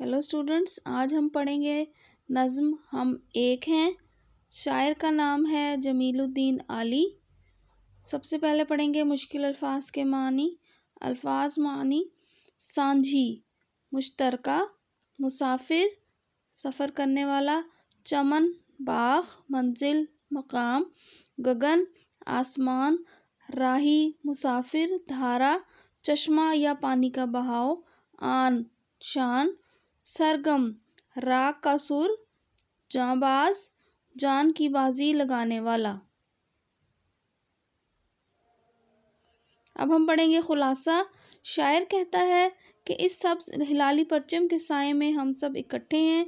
Hello students, आज हम पढ़ेंगे नज़्म हम एक हैं। शायर का नाम है जमीलुद्दीन आली। सबसे पहले पढ़ेंगे मुश्किल अल्फाज के मानी। अल्फाज मानी: सांझी मुश्तरका, मुसाफिर सफ़र करने वाला, चमन बाग, मंजिल मकाम, गगन आसमान, राही मुसाफिर, धारा चश्मा या पानी का बहाव, आन शान, सरगम राग का सुर, जांबाज जान की बाजी लगाने वाला। अब हम पढ़ेंगे खुलासा। शायर कहता है कि इस सब्ज हिलाली परचम के साए में हम सब इकट्ठे हैं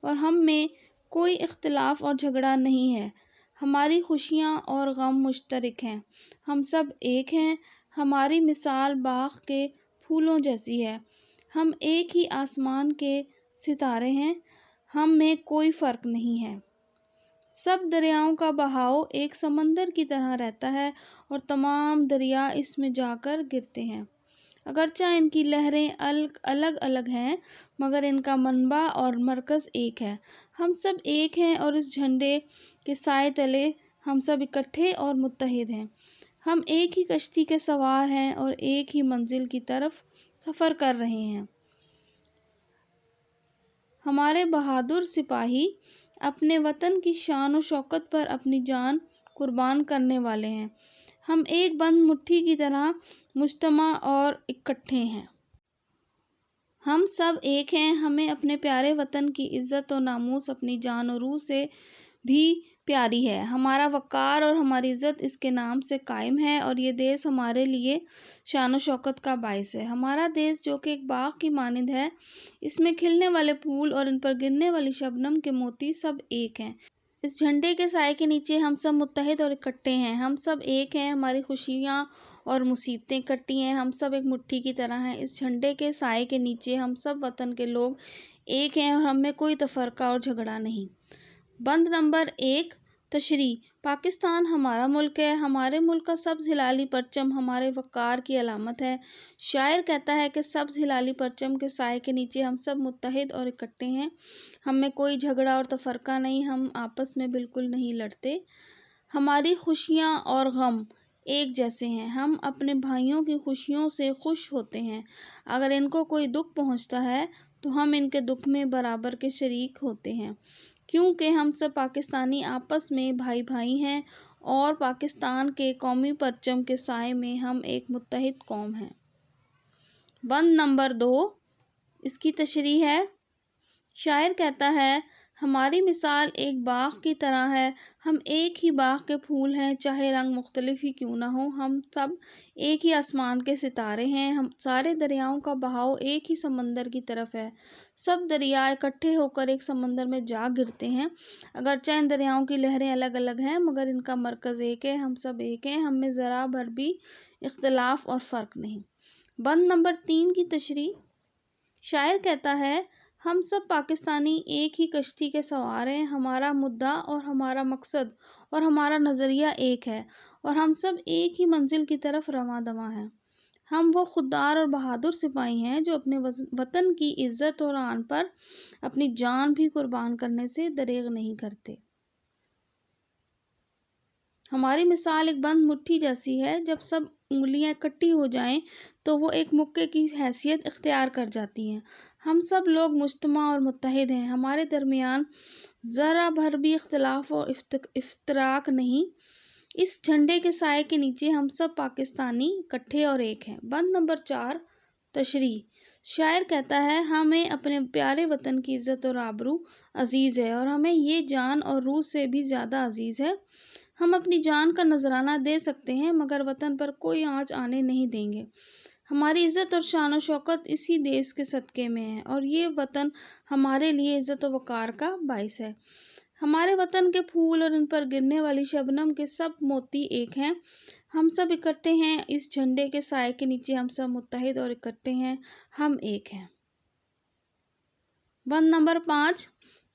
और हम में कोई इख्तिलाफ और झगड़ा नहीं है। हमारी खुशियाँ और गम मुश्तरक हैं। हम सब एक हैं। हमारी मिसाल बाग के फूलों जैसी है। हम एक ही आसमान के सितारे हैं। हम में कोई फ़र्क नहीं है। सब दरियाओं का बहाव एक समंदर की तरह रहता है और तमाम दरिया इसमें जाकर गिरते हैं। अगरचे इनकी लहरें अलग अलग हैं, मगर इनका मनबा और मरकज़ एक है। हम सब एक हैं और इस झंडे के साए तले हम सब इकट्ठे और मुत्तहिद हैं। हम एक ही कश्ती के सवार हैं और एक ही मंजिल की तरफ सफ़र कर रहे हैं। हमारे बहादुर सिपाही अपने वतन की शान और शौकत पर अपनी जान कुर्बान करने वाले हैं। हम एक बंद मुट्ठी की तरह मुज्तमा और इकट्ठे हैं। हम सब एक हैं। हमें अपने प्यारे वतन की इज़्ज़त और नामूस अपनी जान और रूह से भी प्यारी है। हमारा वक़ार और हमारी इज़्ज़त इसके नाम से कायम है और ये देश हमारे लिए शान और शौकत का बाइस है। हमारा देश जो कि एक बाग की मानिंद है, इसमें खिलने वाले फूल और इन पर गिरने वाली शबनम के मोती सब एक हैं। इस झंडे के साए के नीचे हम सब मुत्तहिद और इकट्ठे हैं। हम सब एक हैं। हमारी खुशियाँ और मुसीबतें इकट्ठी हैं। हम सब एक मुट्ठी की तरह हैं। इस झंडे के साए के नीचे हम सब वतन के लोग एक हैं और हम में कोई तफरका और झगड़ा नहीं। बंद नंबर 1 तशरीह। पाकिस्तान हमारा मुल्क है। हमारे मुल्क का सब्ज़ हिलाली परचम हमारे वक़ार की अलामत है। शायर कहता है कि सब्ज़ हिलाली परचम के साए के नीचे हम सब मुत्तहिद और इकट्ठे हैं। हम में कोई झगड़ा और तफरका नहीं। हम आपस में बिल्कुल नहीं लड़ते। हमारी खुशियाँ और गम एक जैसे हैं। हम अपने भाइयों की खुशियों से खुश होते हैं। अगर इनको कोई दुख पहुँचता है तो हम इनके दुख में बराबर के शरीक होते हैं, क्योंकि हम सब पाकिस्तानी आपस में भाई भाई हैं और पाकिस्तान के कौमी परचम के साए में हम एक मुत्तहिद कौम हैं। बंद नंबर 2 इसकी तशरीह है। शायर कहता है, हमारी मिसाल एक बाग की तरह है। हम एक ही बाग के फूल हैं, चाहे रंग मुख्तलिफ ही क्यों ना हो। हम सब एक ही आसमान के सितारे हैं। हम सारे दरियाओं का बहाव एक ही समंदर की तरफ है। सब दरिया इकट्ठे होकर एक समंदर में जा गिरते हैं। अगरचे इन दरियाओं की लहरें अलग अलग हैं, मगर इनका मरकज़ एक है। हम सब एक हैं। हम में ज़रा भर भी इख्तिलाफ और फ़र्क नहीं। बंद नंबर 3 की तशरीह। शायर कहता है, हम सब पाकिस्तानी एक ही कश्ती के सवार हैं। हमारा मुद्दा और हमारा मकसद और हमारा नज़रिया एक है और हम सब एक ही मंजिल की तरफ रवां दवां हैं। हम वो खुददार और बहादुर सिपाही हैं जो अपने वतन की इज़्ज़त और आन पर अपनी जान भी कुर्बान करने से दरेग नहीं करते। हमारी मिसाल एक बंद मुट्ठी जैसी है। जब सब उंगलियां इकट्ठी हो जाएं तो वो एक मुक्के की हैसियत इख्तियार कर जाती हैं। हम सब लोग मुज्तमा और मुत्तहिद हैं। हमारे दरमियान ज़रा भर भी इख्तिलाफ और इफ्तराक नहीं। इस झंडे के साए के नीचे हम सब पाकिस्तानी इकट्ठे और एक हैं। बंद नंबर 4 तशरीह। शायर कहता है, हमें अपने प्यारे वतन की इज़्ज़त और आबरू अजीज़ है और हमें ये जान और रूह से भी ज़्यादा अजीज़ है। हम अपनी जान का नजराना दे सकते हैं, मगर वतन पर कोई आँच आने नहीं देंगे। हमारी इज़्ज़त और शान और शौकत इसी देश के सदक़े में है और ये वतन हमारे लिए इज़्ज़त और वक़ार का बाइस है। हमारे वतन के फूल और इन पर गिरने वाली शबनम के सब मोती एक हैं। हम सब इकट्ठे हैं। इस झंडे के साए के नीचे हम सब मुत्तहिद और इकट्ठे हैं। हम एक हैं। बंद नंबर 5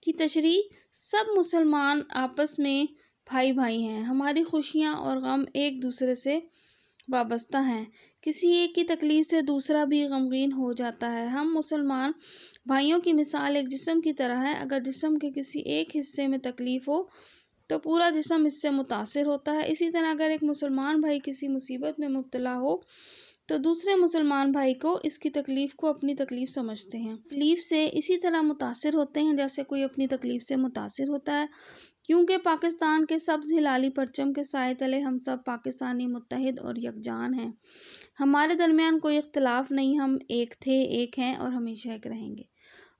की तशरीह। सब मुसलमान आपस में भाई भाई हैं। हमारी खुशियाँ और गम एक दूसरे से وابستہ ہیں۔ کسی ایک کی تکلیف سے دوسرا بھی غمگین ہو جاتا ہے۔ ہم مسلمان بھائیوں کی مثال ایک جسم کی طرح ہے۔ اگر جسم کے کسی ایک حصے میں تکلیف ہو تو پورا جسم اس سے متاثر ہوتا ہے۔ اسی طرح اگر ایک مسلمان بھائی کسی مصیبت میں مبتلا ہو تو دوسرے مسلمان بھائی کو اس کی تکلیف کو اپنی تکلیف سمجھتے ہیں، تکلیف سے اسی طرح متاثر ہوتے ہیں جیسے کوئی اپنی تکلیف سے متاثر ہوتا ہے۔ کیونکہ پاکستان کے سبز ہلالی پرچم کے سائے تلے ہم سب پاکستانی متحد اور یکجان ہیں۔ ہمارے درمیان کوئی اختلاف نہیں، ہم ایک تھے، ایک ہیں اور ہمیشہ ایک رہیں گے۔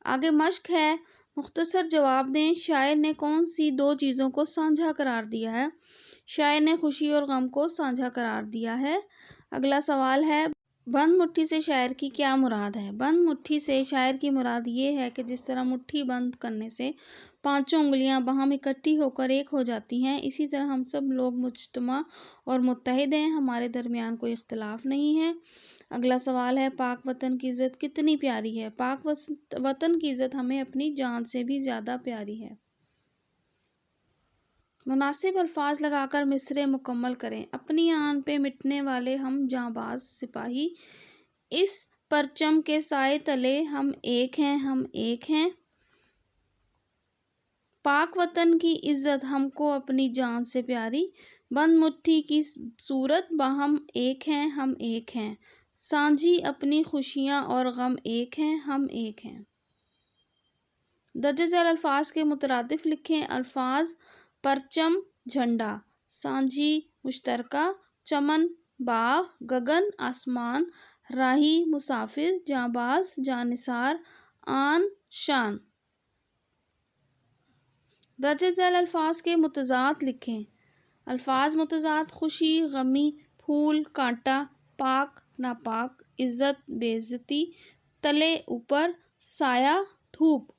آگے مشق ہے، مختصر جواب دیں۔ شاعر نے کون سی دو چیزوں کو سانجھا قرار دیا ہے؟ شاعر نے خوشی اور غم کو سانجھا قرار دیا ہے۔ اگلا سوال ہے، بند مٹھی سے شاعر کی کیا مراد ہے؟ بند مٹھی سے شاعر کی مراد یہ ہے کہ جس طرح مٹھی بند کرنے سے پانچوں انگلیاں باہم اکٹھی ہو کر ایک ہو جاتی ہیں، اسی طرح ہم سب لوگ مجتمع اور متحد ہیں، ہمارے درمیان کوئی اختلاف نہیں ہے۔ اگلا سوال ہے، پاک وطن کی عزت کتنی پیاری ہے؟ پاک وطن کی عزت ہمیں اپنی جان سے بھی زیادہ پیاری ہے۔ مناسب الفاظ لگا کر مصرعے مکمل کریں۔ اپنی آن پہ مٹنے والے ہم جاں باز سپاہی، اس پرچم کے سائے تلے ہم ایک ہیں، ہم ایک ہیں۔ پاک وطن کی عزت ہم کو اپنی جان سے پیاری، بند مٹھی کی صورت باہم ایک ہیں، ہم ایک ہیں۔ سانجھی اپنی خوشیاں اور غم ایک ہیں، ہم ایک ہیں۔ درج ذیل الفاظ کے مترادف لکھیں۔ الفاظ: پرچم جھنڈا، سانجھی مشترکہ، چمن باغ، گگن آسمان، راہی مسافر، جاں باز جانثار، آن شان۔ درج ذیل الفاظ کے متضاد لکھیں۔ الفاظ متضاد: خوشی غمی، پھول کانٹا، پاک ناپاک، عزت بے عزتی، تلے اوپر، سایہ دھوپ۔